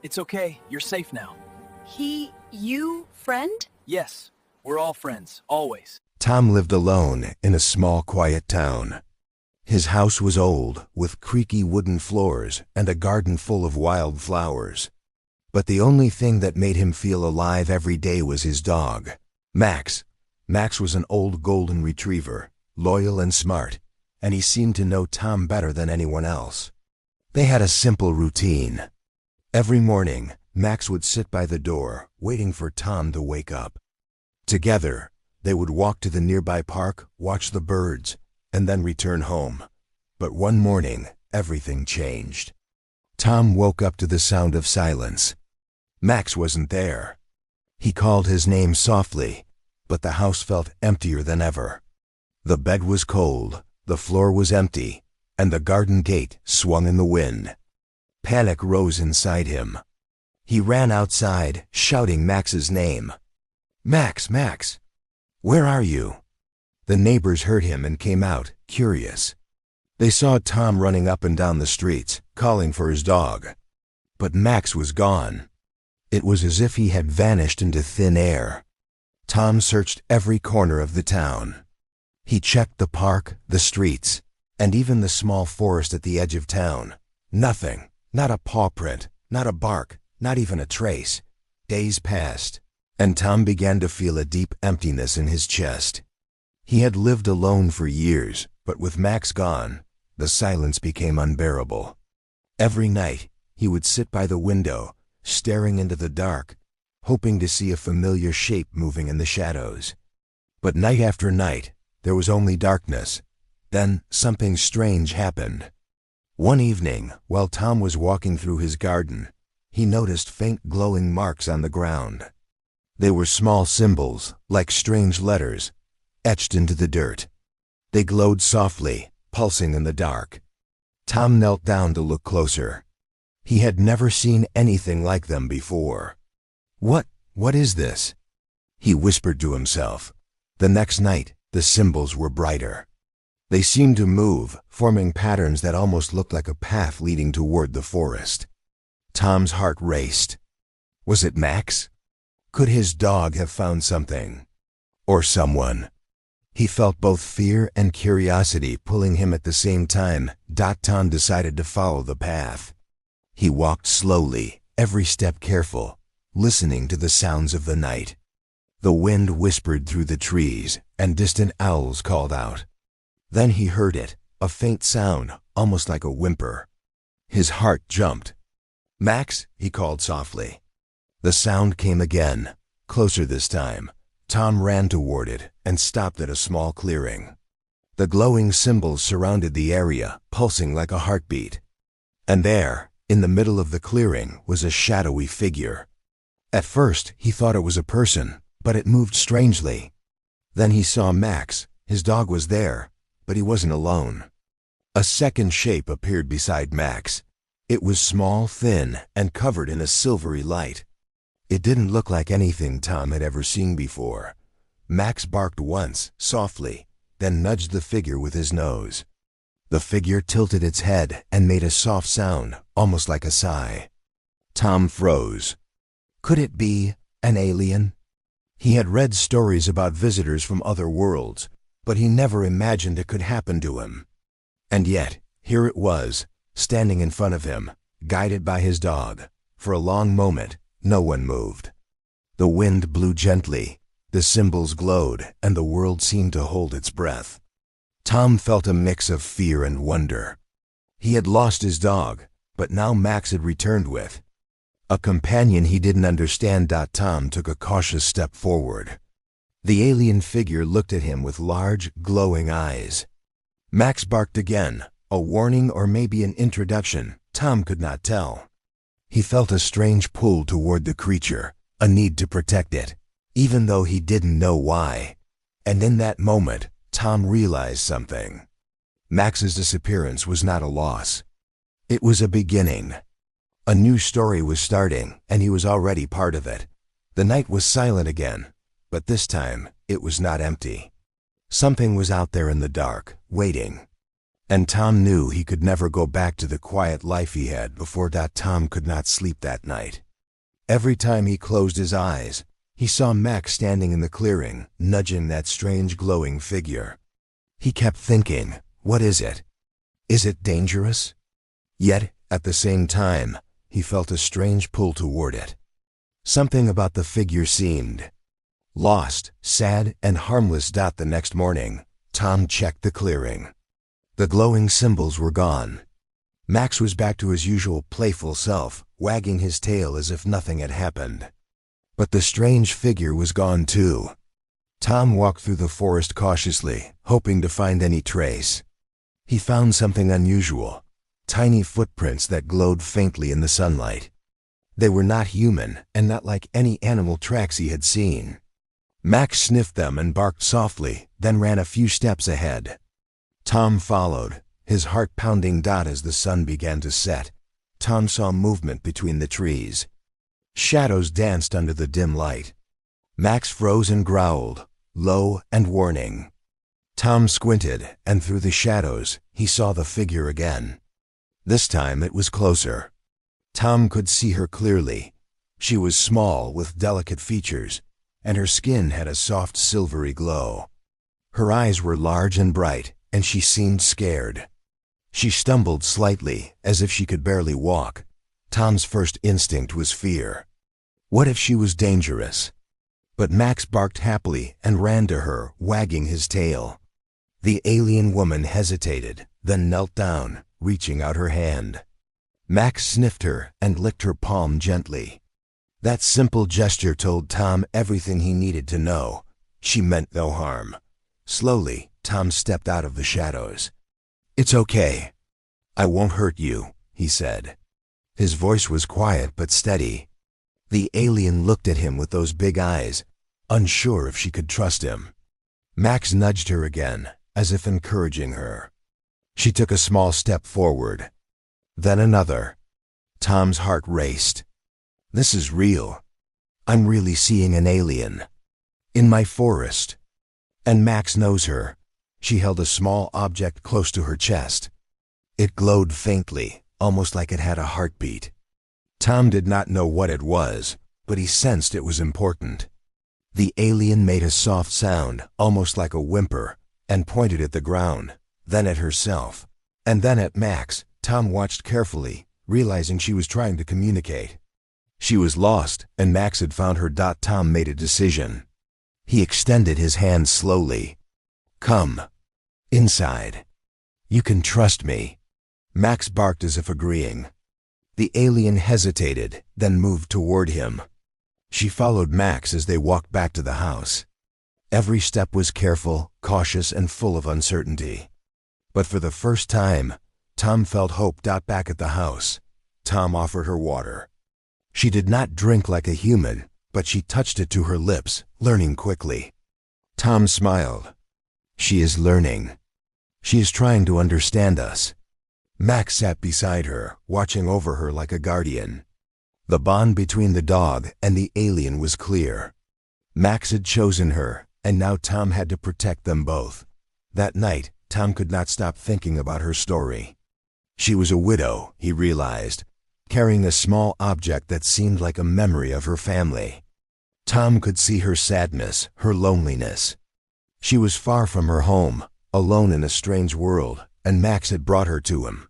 It's okay, you're safe now. You, friend? Yes, we're all friends, always. Tom lived alone in a small, quiet town. His house was old, with creaky wooden floors and a garden full of wild flowers. But the only thing that made him feel alive every day was his dog, Max. Max was an old golden retriever, loyal and smart, and he seemed to know Tom better than anyone else. They had a simple routine. Every morning, Max would sit by the door, waiting for Tom to wake up. Together, they would walk to the nearby park, watch the birds, and then return home. But one morning, everything changed. Tom woke up to the sound of silence. Max wasn't there. He called his name softly, but the house felt emptier than ever. The bed was cold, the floor was empty, and the garden gate swung in the wind. Panic rose inside him. He ran outside, shouting Max's name. "Max, Max, where are you?" The neighbors heard him and came out, curious. They saw Tom running up and down the streets, calling for his dog. But Max was gone. It was as if he had vanished into thin air. Tom searched every corner of the town. He checked the park, the streets, and even the small forest at the edge of town. Nothing, not a paw print, not a bark, not even a trace. Days passed, and Tom began to feel a deep emptiness in his chest. He had lived alone for years, but with Max gone, the silence became unbearable. Every night, he would sit by the window, staring into the dark, hoping to see a familiar shape moving in the shadows. But night after night, there was only darkness. Then something strange happened. One evening, while Tom was walking through his garden, he noticed faint glowing marks on the ground. They were small symbols, like strange letters, etched into the dirt. They glowed softly, pulsing in the dark. Tom knelt down to look closer. He had never seen anything like them before. What is this?" he whispered to himself. The next night, the symbols were brighter. They seemed to move, forming patterns that almost looked like a path leading toward the forest. Tom's heart raced. Was it Max? Could his dog have found something? Or someone? He felt both fear and curiosity pulling him at the same time. Tom decided to follow the path. He walked slowly, every step careful, listening to the sounds of the night. The wind whispered through the trees, and distant owls called out. Then he heard it, a faint sound, almost like a whimper. His heart jumped. "Max," he called softly. The sound came again, closer this time. Tom ran toward it and stopped at a small clearing. The glowing symbols surrounded the area, pulsing like a heartbeat. And there, in the middle of the clearing, was a shadowy figure. At first, he thought it was a person, but it moved strangely. Then he saw Max. His dog was there, but he wasn't alone. A second shape appeared beside Max. It was small, thin, and covered in a silvery light. It didn't look like anything Tom had ever seen before. Max barked once, softly, then nudged the figure with his nose. The figure tilted its head and made a soft sound, almost like a sigh. Tom froze. Could it be an alien? He had read stories about visitors from other worlds, but he never imagined it could happen to him. And yet, here it was, standing in front of him, guided by his dog. For a long moment, no one moved. The wind blew gently, the symbols glowed, and the world seemed to hold its breath. Tom felt a mix of fear and wonder. He had lost his dog, but now Max had returned with a companion he didn't understand. Tom took a cautious step forward. The alien figure looked at him with large, glowing eyes. Max barked again, a warning or maybe an introduction. Tom could not tell. He felt a strange pull toward the creature, a need to protect it, even though he didn't know why. And in that moment, Tom realized something. Max's disappearance was not a loss. It was a beginning. A new story was starting, and he was already part of it. The night was silent again, but this time, it was not empty. Something was out there in the dark, waiting. And Tom knew he could never go back to the quiet life he had before. Tom could not sleep that night. Every time he closed his eyes, he saw Max standing in the clearing, nudging that strange glowing figure. He kept thinking, what is it? Is it dangerous? Yet, at the same time, he felt a strange pull toward it. Something about the figure seemed lost, sad, and harmless. The next morning, Tom checked the clearing. The glowing symbols were gone. Max was back to his usual playful self, wagging his tail as if nothing had happened. But the strange figure was gone too. Tom walked through the forest cautiously, hoping to find any trace. He found something unusual, tiny footprints that glowed faintly in the sunlight. They were not human and not like any animal tracks he had seen. Max sniffed them and barked softly, then ran a few steps ahead. Tom followed, his heart pounding. As the sun began to set, Tom saw movement between the trees. Shadows danced under the dim light. Max froze and growled, low and warning. Tom squinted, and through the shadows, he saw the figure again. This time it was closer. Tom could see her clearly. She was small with delicate features, and her skin had a soft silvery glow. Her eyes were large and bright, and she seemed scared. She stumbled slightly, as if she could barely walk. Tom's first instinct was fear. What if she was dangerous? But Max barked happily and ran to her, wagging his tail. The alien woman hesitated, then knelt down, reaching out her hand. Max sniffed her and licked her palm gently. That simple gesture told Tom everything he needed to know. She meant no harm. Slowly, Tom stepped out of the shadows. "It's okay. I won't hurt you," he said. His voice was quiet but steady. The alien looked at him with those big eyes, unsure if she could trust him. Max nudged her again, as if encouraging her. She took a small step forward. Then another. Tom's heart raced. This is real. I'm really seeing an alien. In my forest. And Max knows her. She held a small object close to her chest. It glowed faintly, almost like it had a heartbeat. Tom did not know what it was, but he sensed it was important. The alien made a soft sound, almost like a whimper, and pointed at the ground, then at herself, and then at Max. Tom watched carefully, realizing she was trying to communicate. She was lost, and Max had found her. Tom made a decision. He extended his hand slowly. "Come. Inside. You can trust me." Max barked as if agreeing. The alien hesitated, then moved toward him. She followed Max as they walked back to the house. Every step was careful, cautious, and full of uncertainty. But for the first time, Tom felt hope. Back at the house, Tom offered her water. She did not drink like a human, but she touched it to her lips, learning quickly. Tom smiled. She is learning. She is trying to understand us. Max sat beside her, watching over her like a guardian. The bond between the dog and the alien was clear. Max had chosen her, and now Tom had to protect them both. That night, Tom could not stop thinking about her story. She was a widow, he realized, carrying a small object that seemed like a memory of her family. Tom could see her sadness, her loneliness. She was far from her home, alone in a strange world, and Max had brought her to him.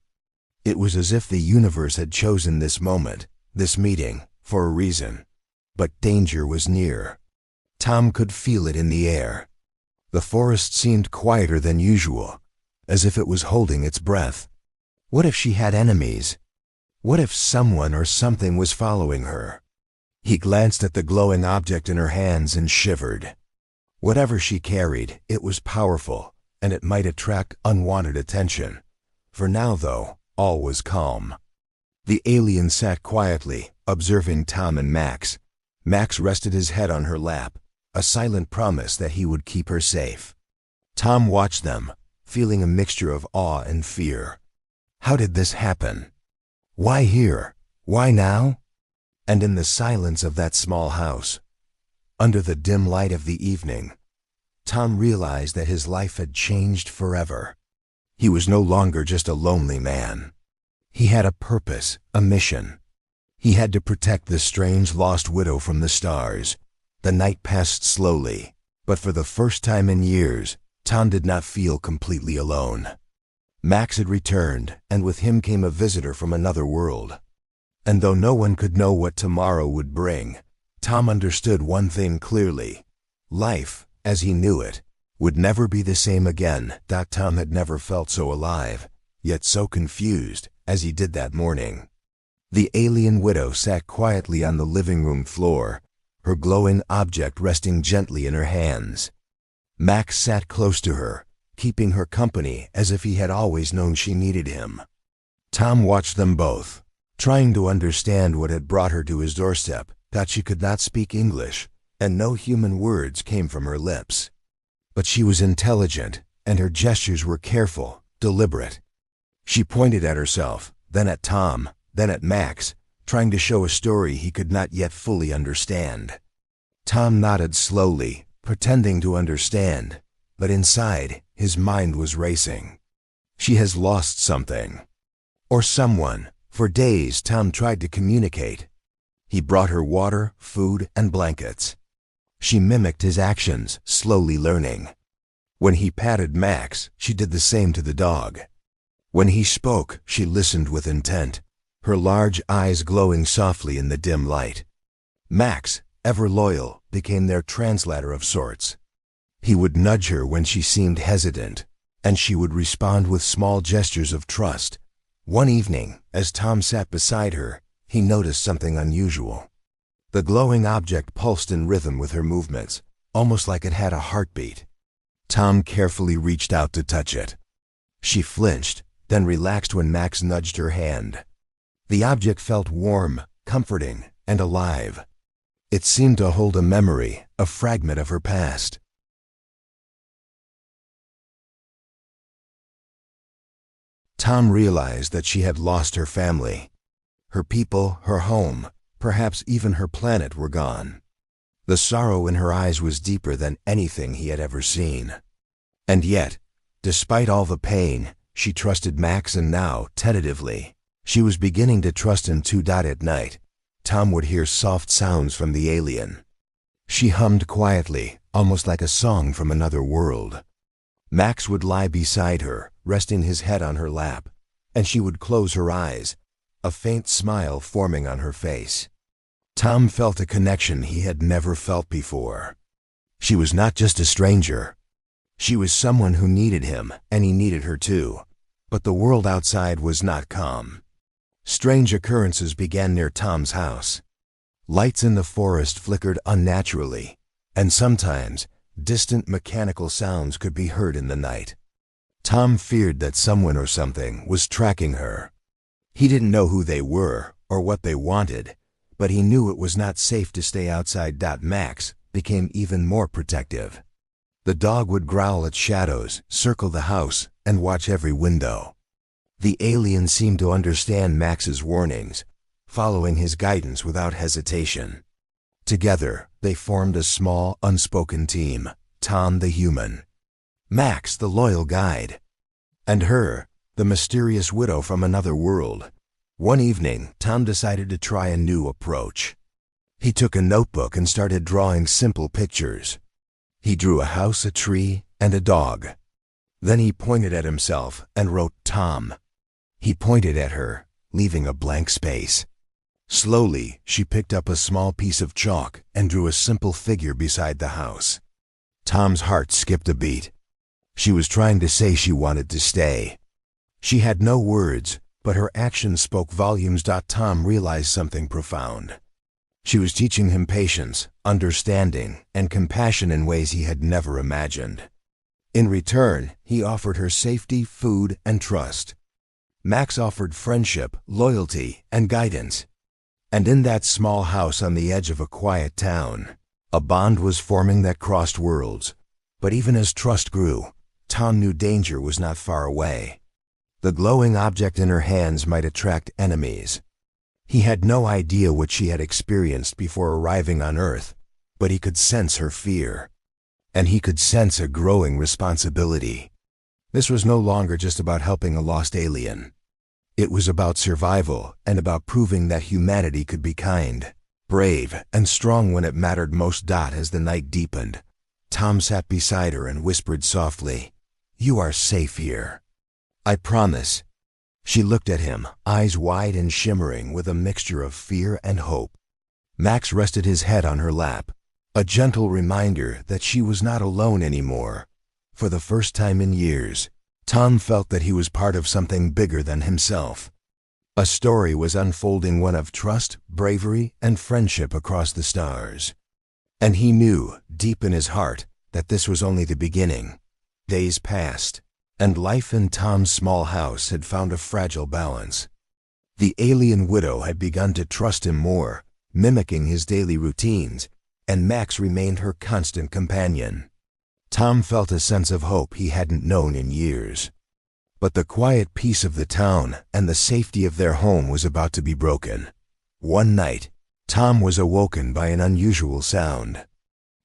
It was as if the universe had chosen this moment, this meeting, for a reason. But danger was near. Tom could feel it in the air. The forest seemed quieter than usual, as if it was holding its breath. What if she had enemies? What if someone or something was following her? He glanced at the glowing object in her hands and shivered. Whatever she carried, it was powerful, and it might attract unwanted attention. For now, though, all was calm. The alien sat quietly, observing Tom and Max. Max rested his head on her lap, a silent promise that he would keep her safe. Tom watched them, feeling a mixture of awe and fear. How did this happen? Why here? Why now? And in the silence of that small house, under the dim light of the evening, Tom realized that his life had changed forever. He was no longer just a lonely man. He had a purpose, a mission. He had to protect the strange lost widow from the stars. The night passed slowly, but for the first time in years, Tom did not feel completely alone. Max had returned, and with him came a visitor from another world. And though no one could know what tomorrow would bring, Tom understood one thing clearly. Life, as he knew it, would never be the same again. Tom had never felt so alive, yet so confused, as he did that morning. The alien widow sat quietly on the living room floor, her glowing object resting gently in her hands. Max sat close to her, keeping her company as if he had always known she needed him. Tom watched them both, trying to understand what had brought her to his doorstep. She could not speak English, and no human words came from her lips. But she was intelligent, and her gestures were careful, deliberate. She pointed at herself, then at Tom, then at Max, trying to show a story he could not yet fully understand. Tom nodded slowly, pretending to understand, but inside, his mind was racing. She has lost something. Or someone. For days, Tom tried to communicate. He brought her water, food, and blankets. She mimicked his actions, slowly learning. When he patted Max, she did the same to the dog. When he spoke, she listened with intent, her large eyes glowing softly in the dim light. Max, ever loyal, became their translator of sorts. He would nudge her when she seemed hesitant, and she would respond with small gestures of trust. One evening, as Tom sat beside her, he noticed something unusual. The glowing object pulsed in rhythm with her movements, almost like it had a heartbeat. Tom carefully reached out to touch it. She flinched, then relaxed when Max nudged her hand. The object felt warm, comforting, and alive. It seemed to hold a memory, a fragment of her past. Tom realized that she had lost her family. Her people, her home, perhaps even her planet were gone. The sorrow in her eyes was deeper than anything he had ever seen. And yet, despite all the pain, she trusted Max, and now, tentatively, she was beginning to trust him too. At night, Tom would hear soft sounds from the alien. She hummed quietly, almost like a song from another world. Max would lie beside her, resting his head on her lap, and she would close her eyes, a faint smile forming on her face. Tom felt a connection he had never felt before. She was not just a stranger. She was someone who needed him, and he needed her too. But the world outside was not calm. Strange occurrences began near Tom's house. Lights in the forest flickered unnaturally, and sometimes distant mechanical sounds could be heard in the night. Tom feared that someone or something was tracking her. He didn't know who they were or what they wanted, but he knew it was not safe to stay outside. Max became even more protective. The dog would growl at shadows, circle the house, and watch every window. The alien seemed to understand Max's warnings, following his guidance without hesitation. Together, they formed a small, unspoken team: Tom the human, Max the loyal guide, and her, the mysterious widow from another world. One evening, Tom decided to try a new approach. He took a notebook and started drawing simple pictures. He drew a house, a tree, and a dog. Then he pointed at himself and wrote Tom. He pointed at her, leaving a blank space. Slowly, she picked up a small piece of chalk and drew a simple figure beside the house. Tom's heart skipped a beat. She was trying to say she wanted to stay. She had no words, but her actions spoke volumes. Tom realized something profound. She was teaching him patience, understanding, and compassion in ways he had never imagined. In return, he offered her safety, food, and trust. Max offered friendship, loyalty, and guidance. And in that small house on the edge of a quiet town, a bond was forming that crossed worlds. But even as trust grew, Tom knew danger was not far away. The glowing object in her hands might attract enemies. He had no idea what she had experienced before arriving on Earth, but he could sense her fear. And he could sense a growing responsibility. This was no longer just about helping a lost alien. It was about survival and about proving that humanity could be kind, brave, and strong when it mattered most. As the night deepened, Tom sat beside her and whispered softly, "You are safe here. I promise." She looked at him, eyes wide and shimmering with a mixture of fear and hope. Max rested his head on her lap, a gentle reminder that she was not alone anymore. For the first time in years, Tom felt that he was part of something bigger than himself. A story was unfolding, one of trust, bravery, and friendship across the stars. And he knew, deep in his heart, that this was only the beginning. Days passed, and life in Tom's small house had found a fragile balance. The alien widow had begun to trust him more, mimicking his daily routines, and Max remained her constant companion. Tom felt a sense of hope he hadn't known in years. But the quiet peace of the town and the safety of their home was about to be broken. One night, Tom was awoken by an unusual sound.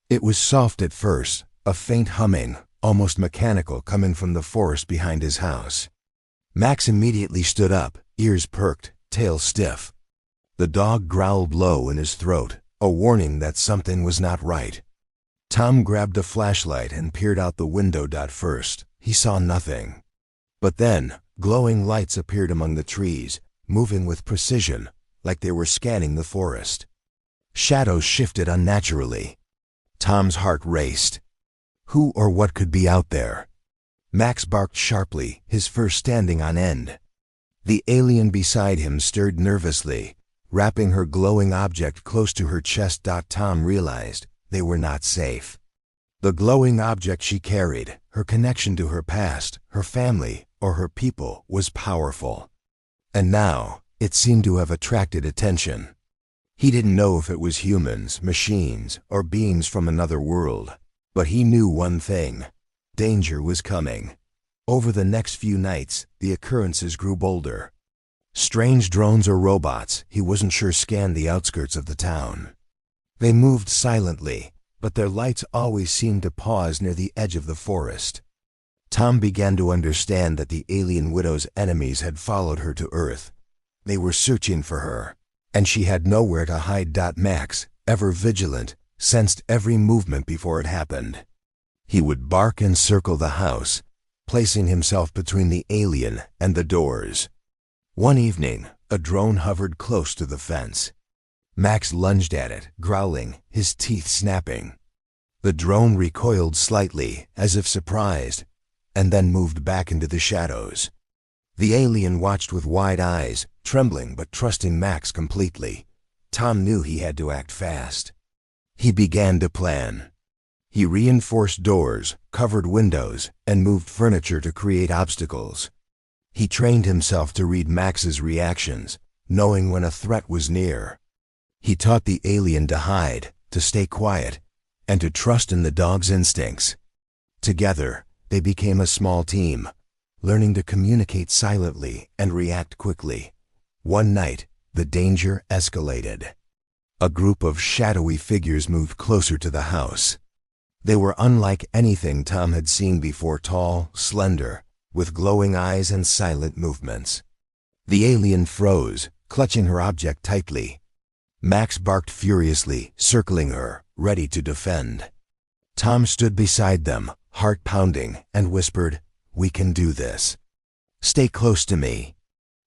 It was soft at first, a faint humming, almost mechanical, coming from the forest behind his house. Max immediately stood up, ears perked, tail stiff. The dog growled low in his throat, a warning that something was not right. Tom grabbed a flashlight and peered out the window. First, he saw nothing. But then, glowing lights appeared among the trees, moving with precision, like they were scanning the forest. Shadows shifted unnaturally. Tom's heart raced. Who or what could be out there? Max barked sharply, his fur standing on end. The alien beside him stirred nervously, wrapping her glowing object close to her chest. Tom realized they were not safe. The glowing object she carried, her connection to her past, her family, or her people, was powerful. And now, it seemed to have attracted attention. He didn't know if it was humans, machines, or beings from another world, but he knew one thing: danger was coming. Over the next few nights, the occurrences grew bolder. Strange drones or robots, he wasn't sure, scanned the outskirts of the town. They moved silently, but their lights always seemed to pause near the edge of the forest. Tom began to understand that the alien widow's enemies had followed her to Earth. They were searching for her, and she had nowhere to hide. Max, ever vigilant, sensed every movement before it happened. He would bark and circle the house, placing himself between the alien and the doors. One evening, a drone hovered close to the fence. Max lunged at it, growling, his teeth snapping. The drone recoiled slightly, as if surprised, and then moved back into the shadows. The alien watched with wide eyes, trembling but trusting Max completely. Tom knew he had to act fast. He began to plan. He reinforced doors, covered windows, and moved furniture to create obstacles. He trained himself to read Max's reactions, knowing when a threat was near. He taught the alien to hide, to stay quiet, and to trust in the dog's instincts. Together, they became a small team, learning to communicate silently and react quickly. One night, the danger escalated. A group of shadowy figures moved closer to the house. They were unlike anything Tom had seen before: tall, slender, with glowing eyes and silent movements. The alien froze, clutching her object tightly. Max barked furiously, circling her, ready to defend. Tom stood beside them, heart pounding, and whispered, "We can do this. Stay close to me."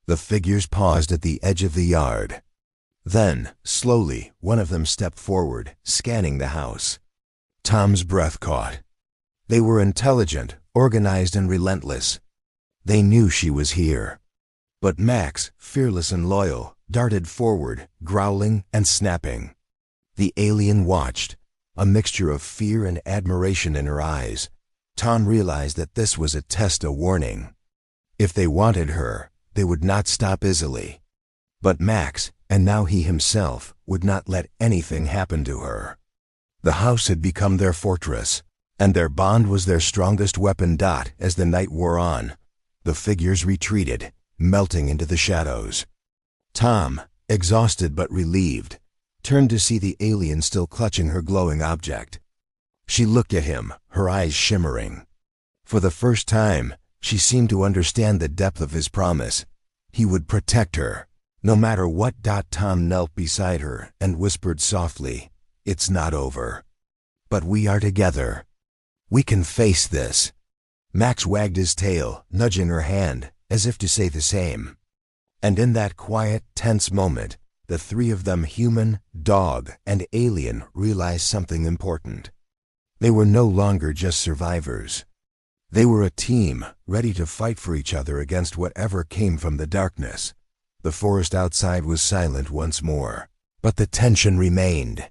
The figures paused at the edge of the yard. Then, slowly, one of them stepped forward, scanning the house. Tom's breath caught. They were intelligent, organized, and relentless. They knew she was here. But Max, fearless and loyal, darted forward, growling and snapping. The alien watched, a mixture of fear and admiration in her eyes. Tom realized that this was a test, a warning. If they wanted her, they would not stop easily. But Max, and now he himself, would not let anything happen to her. The house had become their fortress, and their bond was their strongest weapon. As the night wore on, the figures retreated, melting into the shadows. Tom, exhausted but relieved, turned to see the alien still clutching her glowing object. She looked at him, her eyes shimmering. For the first time, She seemed to understand the depth of his promise. He would protect her, no matter what. Tom knelt beside her and whispered softly, "It's not over. But we are together. We can face this." Max wagged his tail, nudging her hand, as if to say the same. And in that quiet, tense moment, the three of them, human, dog, and alien, realized something important. They were no longer just survivors. They were a team, ready to fight for each other against whatever came from the darkness. The forest outside was silent once more, but the tension remained.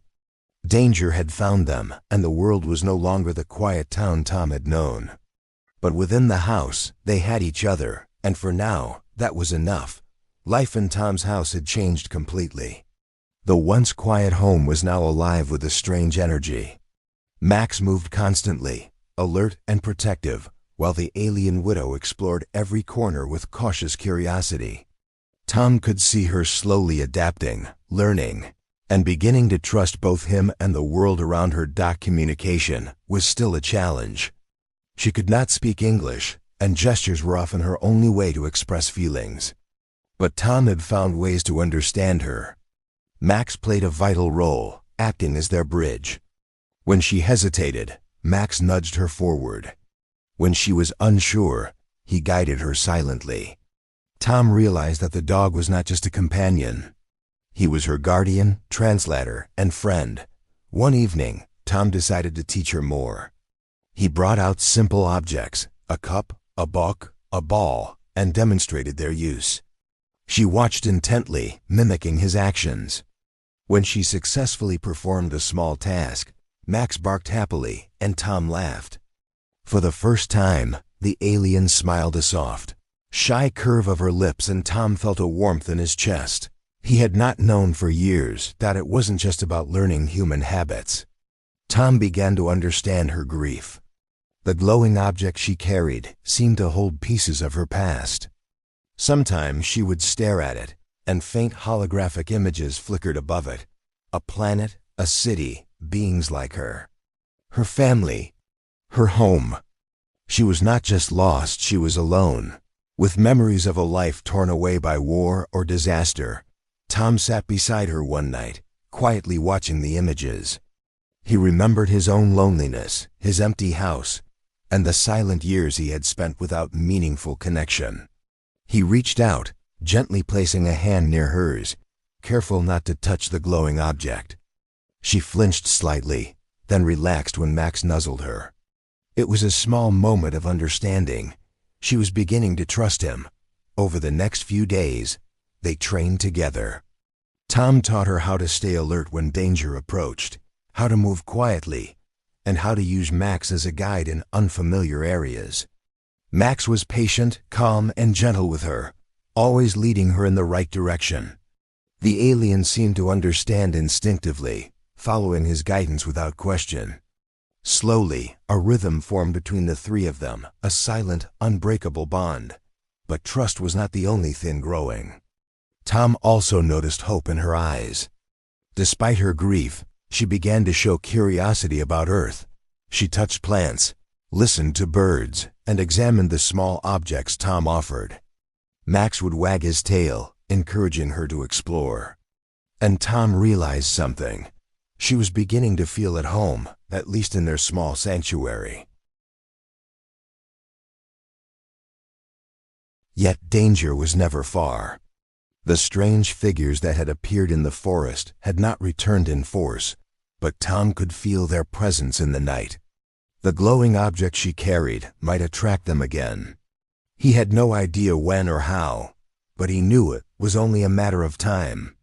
Danger had found them, and the world was no longer the quiet town Tom had known. But within the house, they had each other, and for now, that was enough. Life in Tom's house had changed completely. The once quiet home was now alive with a strange energy. Max moved constantly, alert and protective, while the alien widow explored every corner with cautious curiosity. Tom could see her slowly adapting, learning, and beginning to trust both him and the world around her. Communication was still a challenge. She could not speak English, and gestures were often her only way to express feelings. But Tom had found ways to understand her. Max played a vital role, acting as their bridge. When she hesitated, Max nudged her forward. When she was unsure, he guided her silently. Tom realized that the dog was not just a companion. He was her guardian, translator, and friend. One evening, Tom decided to teach her more. He brought out simple objects, a cup, a book, a ball, and demonstrated their use. She watched intently, mimicking his actions. When she successfully performed a small task, Max barked happily, and Tom laughed. For the first time, the alien smiled a soft, shy curve of her lips, and Tom felt a warmth in his chest. He had not known for years that it wasn't just about learning human habits. Tom began to understand her grief. The glowing object she carried seemed to hold pieces of her past. Sometimes she would stare at it, and faint holographic images flickered above it. A planet, a city, beings like her. Her family, her home. She was not just lost, she was alone. With memories of a life torn away by war or disaster, Tom sat beside her one night, quietly watching the images. He remembered his own loneliness, his empty house, and the silent years he had spent without meaningful connection. He reached out, gently placing a hand near hers, careful not to touch the glowing object. She flinched slightly, then relaxed when Max nuzzled her. It was a small moment of understanding. She was beginning to trust him. Over the next few days, they trained together. Tom taught her how to stay alert when danger approached, how to move quietly, and how to use Max as a guide in unfamiliar areas. Max was patient, calm, and gentle with her, always leading her in the right direction. The alien seemed to understand instinctively, following his guidance without question. Slowly, a rhythm formed between the three of them, a silent, unbreakable bond. But trust was not the only thing growing. Tom also noticed hope in her eyes. Despite her grief, she began to show curiosity about Earth. She touched plants, listened to birds, and examined the small objects Tom offered. Max would wag his tail, encouraging her to explore. And Tom realized something. She was beginning to feel at home, at least in their small sanctuary. Yet danger was never far. The strange figures that had appeared in the forest had not returned in force, but Tom could feel their presence in the night. The glowing object she carried might attract them again. He had no idea when or how, but he knew it was only a matter of time.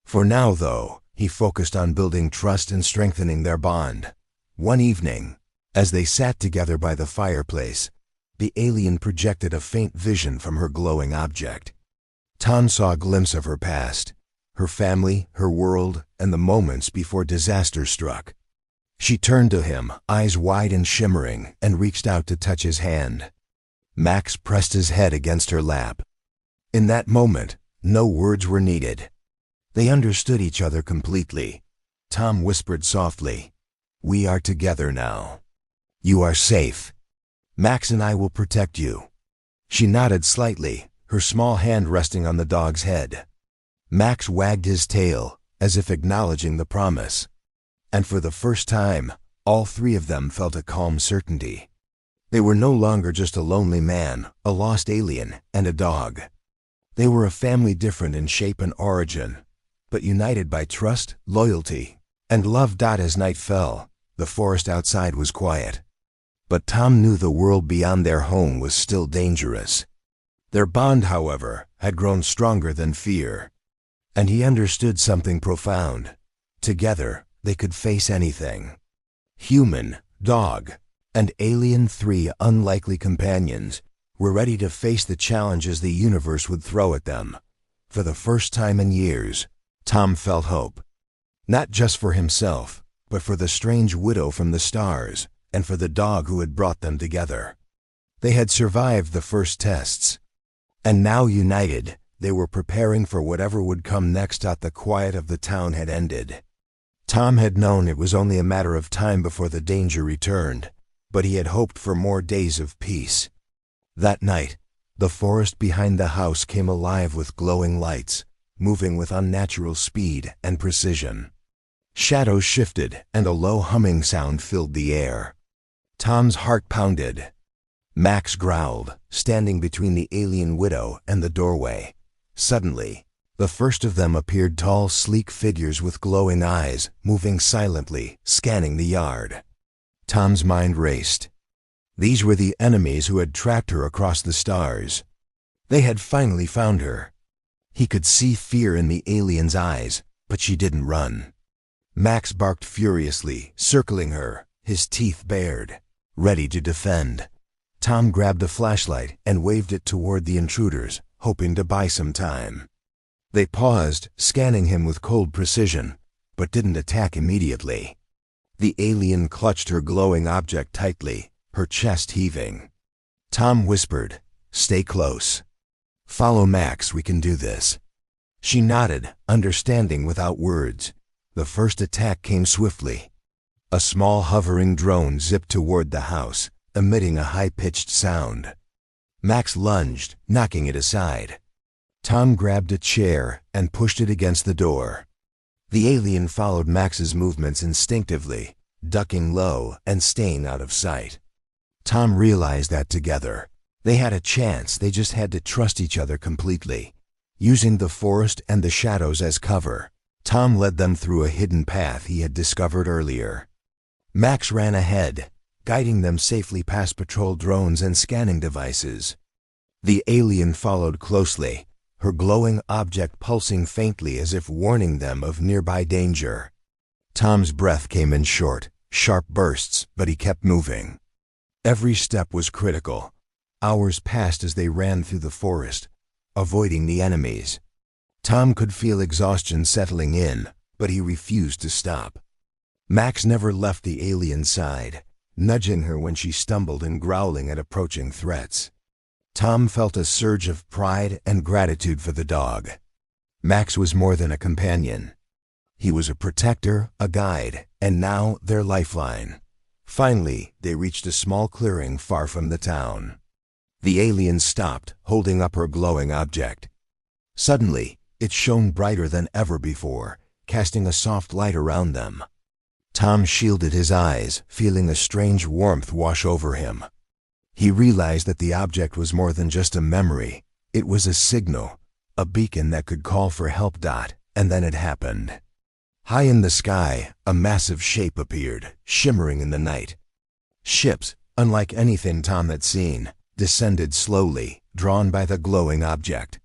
For now, though, he focused on building trust and strengthening their bond. One evening, as they sat together by the fireplace, the alien projected a faint vision from her glowing object. Tom saw a glimpse of her past, her family, her world, and the moments before disaster struck. She turned to him, eyes wide and shimmering, and reached out to touch his hand. Max pressed his head against her lap. In that moment, no words were needed. They understood each other completely. Tom whispered softly, "We are together now. You are safe. Max and I will protect you. She nodded slightly, her small hand resting on the dog's head. Max wagged his tail, as if acknowledging the promise. And for the first time, all three of them felt a calm certainty. They were no longer just a lonely man, a lost alien, and a dog. They were a family different in shape and origin, but united by trust, loyalty, and love. As night fell, the forest outside was quiet. But Tom knew the world beyond their home was still dangerous. Their bond, however, had grown stronger than fear. And he understood something profound. Together, they could face anything. Human, dog, and alien, three unlikely companions, were ready to face the challenges the universe would throw at them. For the first time in years, Tom felt hope. Not just for himself, but for the strange widow from the stars, and for the dog who had brought them together. They had survived the first tests. And now united, they were preparing for whatever would come next. The quiet of the town had ended. Tom had known it was only a matter of time before the danger returned, but he had hoped for more days of peace. That night, the forest behind the house came alive with glowing lights, moving with unnatural speed and precision. Shadows shifted, and a low humming sound filled the air. Tom's heart pounded. Max growled, standing between the alien widow and the doorway. Suddenly, the first of them appeared, tall, sleek figures with glowing eyes, moving silently, scanning the yard. Tom's mind raced. These were the enemies who had tracked her across the stars. They had finally found her. He could see fear in the alien's eyes, but she didn't run. Max barked furiously, circling her, his teeth bared, ready to defend. Tom grabbed a flashlight and waved it toward the intruders, hoping to buy some time. They paused, scanning him with cold precision, but didn't attack immediately. The alien clutched her glowing object tightly, her chest heaving. Tom whispered, "Stay close. Follow Max, we can do this." She nodded, understanding without words. The first attack came swiftly. A small hovering drone zipped toward the house, emitting a high-pitched sound. Max lunged, knocking it aside. Tom grabbed a chair and pushed it against the door. The alien followed Max's movements instinctively, ducking low and staying out of sight. Tom realized that together, they had a chance. They just had to trust each other completely. Using the forest and the shadows as cover, Tom led them through a hidden path he had discovered earlier. Max ran ahead, guiding them safely past patrol drones and scanning devices. The alien followed closely, her glowing object pulsing faintly as if warning them of nearby danger. Tom's breath came in short, sharp bursts, but he kept moving. Every step was critical. Hours passed as they ran through the forest, avoiding the enemies. Tom could feel exhaustion settling in, but he refused to stop. Max never left the alien's side, nudging her when she stumbled and growling at approaching threats. Tom felt a surge of pride and gratitude for the dog. Max was more than a companion. He was a protector, a guide, and now their lifeline. Finally, they reached a small clearing far from the town. The alien stopped, holding up her glowing object. Suddenly, it shone brighter than ever before, casting a soft light around them. Tom shielded his eyes, feeling a strange warmth wash over him. He realized that the object was more than just a memory. It was a signal, a beacon that could call for help. And then it happened. High in the sky, a massive shape appeared, shimmering in the night. Ships, unlike anything Tom had seen, descended slowly, drawn by the glowing object.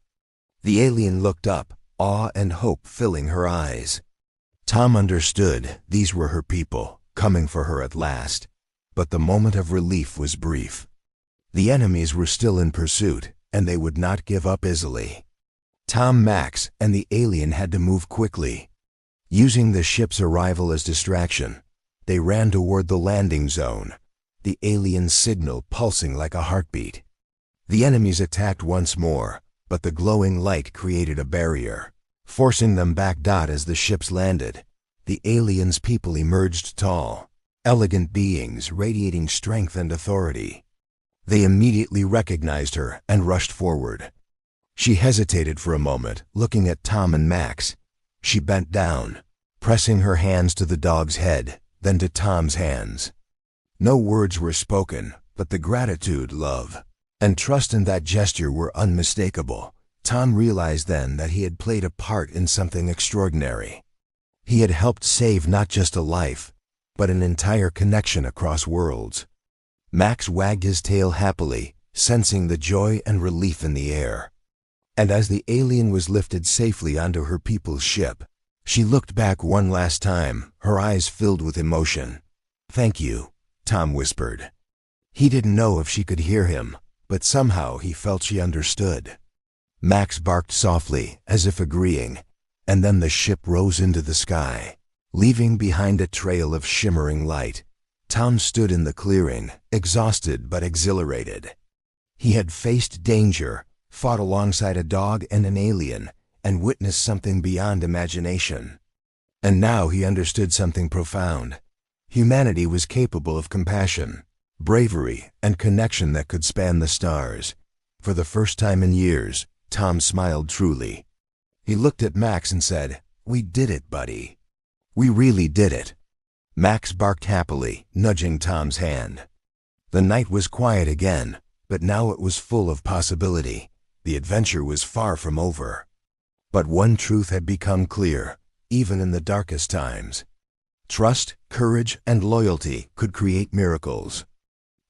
The alien looked up, awe and hope filling her eyes. Tom understood these were her people, coming for her at last. But the moment of relief was brief. The enemies were still in pursuit, and they would not give up easily. Tom, Max, and the alien had to move quickly. Using the ship's arrival as distraction, they ran toward the landing zone, the alien's signal pulsing like a heartbeat. The enemies attacked once more, but the glowing light created a barrier, forcing them back. As the ships landed, the alien's people emerged tall, elegant beings radiating strength and authority. They immediately recognized her and rushed forward. She hesitated for a moment, looking at Tom and Max. She bent down, pressing her hands to the dog's head, then to Tom's hands. No words were spoken, but the gratitude, love, and trust in that gesture were unmistakable. Tom realized then that he had played a part in something extraordinary. He had helped save not just a life, but an entire connection across worlds. Max wagged his tail happily, sensing the joy and relief in the air. And as the alien was lifted safely onto her people's ship, she looked back one last time, her eyes filled with emotion. "Thank you," Tom whispered. He didn't know if she could hear him, but somehow he felt she understood. Max barked softly, as if agreeing, and then the ship rose into the sky, leaving behind a trail of shimmering light. Tom stood in the clearing, exhausted but exhilarated. He had faced danger, fought alongside a dog and an alien, and witnessed something beyond imagination. And now he understood something profound. Humanity was capable of compassion, bravery, and connection that could span the stars. For the first time in years, Tom smiled truly. He looked at Max and said, "We did it, buddy. We really did it." Max barked happily, nudging Tom's hand. The night was quiet again, but now it was full of possibility. The adventure was far from over. But one truth had become clear, even in the darkest times. Trust, courage, and loyalty could create miracles.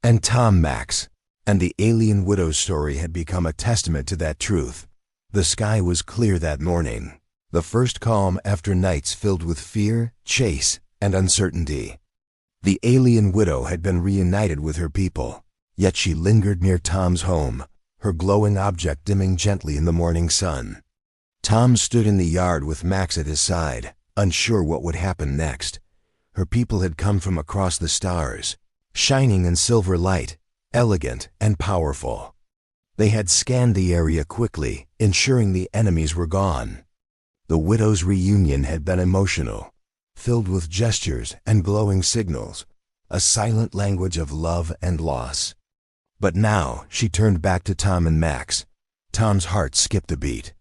And Tom, Max, and the alien widow's story had become a testament to that truth. The sky was clear that morning, the first calm after nights filled with fear, chase, and uncertainty. The alien widow had been reunited with her people, yet she lingered near Tom's home, her glowing object dimming gently in the morning sun. Tom stood in the yard with Max at his side, unsure what would happen next. Her people had come from across the stars, shining in silver light, elegant and powerful. They had scanned the area quickly, ensuring the enemies were gone. The widow's reunion had been emotional, filled with gestures and glowing signals, a silent language of love and loss. But now she turned back to Tom and Max. Tom's heart skipped a beat.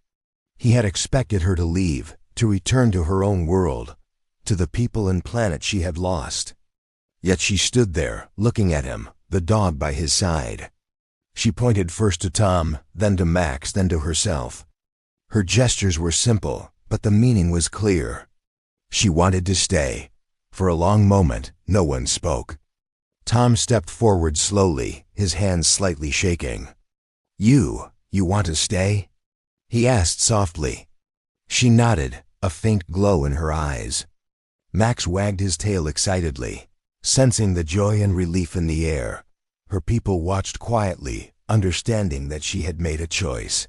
He had expected her to leave, to return to her own world, to the people and planet she had lost. Yet she stood there, looking at him, the dog by his side. She pointed first to Tom, then to Max, then to herself. Her gestures were simple, but the meaning was clear. She wanted to stay. For a long moment, no one spoke. Tom stepped forward slowly, his hands slightly shaking. You want to stay?" he asked softly. She nodded, a faint glow in her eyes. Max wagged his tail excitedly, sensing the joy and relief in the air. Her people watched quietly, understanding that she had made a choice.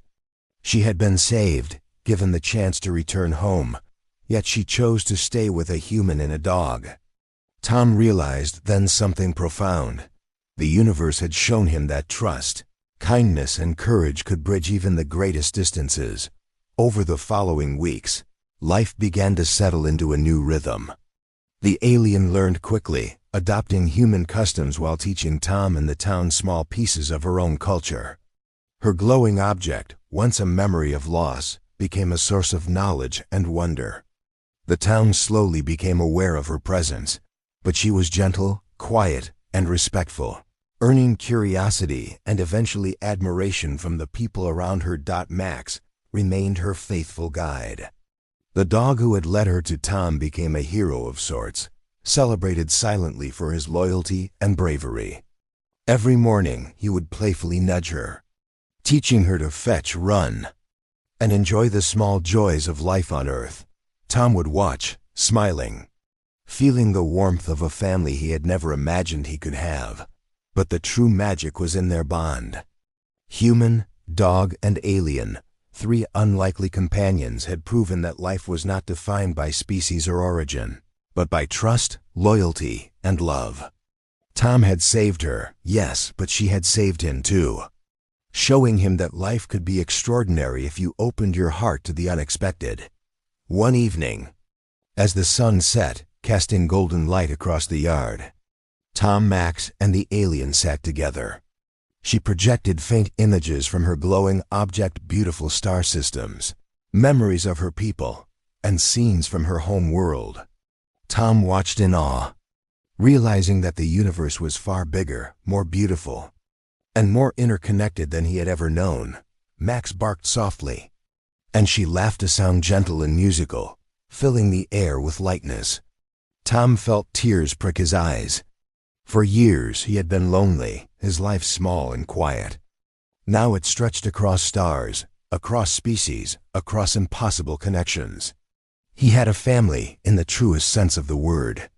She had been saved, given the chance to return home, yet she chose to stay with a human and a dog. Tom realized then something profound. The universe had shown him that trust, kindness, and courage could bridge even the greatest distances. Over the following weeks, life began to settle into a new rhythm. The alien learned quickly, adopting human customs while teaching Tom and the town small pieces of her own culture. Her glowing object, once a memory of loss, became a source of knowledge and wonder. The town slowly became aware of her presence, but she was gentle, quiet, and respectful, earning curiosity and eventually admiration from the people around her. Max remained her faithful guide. The dog who had led her to Tom became a hero of sorts, celebrated silently for his loyalty and bravery. Every morning he would playfully nudge her, teaching her to fetch, run, and enjoy the small joys of life on Earth. Tom would watch, smiling, feeling the warmth of a family he had never imagined he could have. But the true magic was in their bond. Human, dog, and alien, three unlikely companions, had proven that life was not defined by species or origin, but by trust, loyalty, and love. Tom had saved her, yes, but she had saved him too, showing him that life could be extraordinary if you opened your heart to the unexpected. One evening, as the sun set, casting golden light across the yard, Tom, Max, and the alien sat together. She projected faint images from her glowing object-beautiful star systems, memories of her people, and scenes from her home world. Tom watched in awe, realizing that the universe was far bigger, more beautiful, and more interconnected than he had ever known. Max barked softly, and she laughed, a sound gentle and musical, filling the air with lightness. Tom felt tears prick his eyes. For years he had been lonely, his life small and quiet. Now it stretched across stars, across species, across impossible connections. He had a family in the truest sense of the word.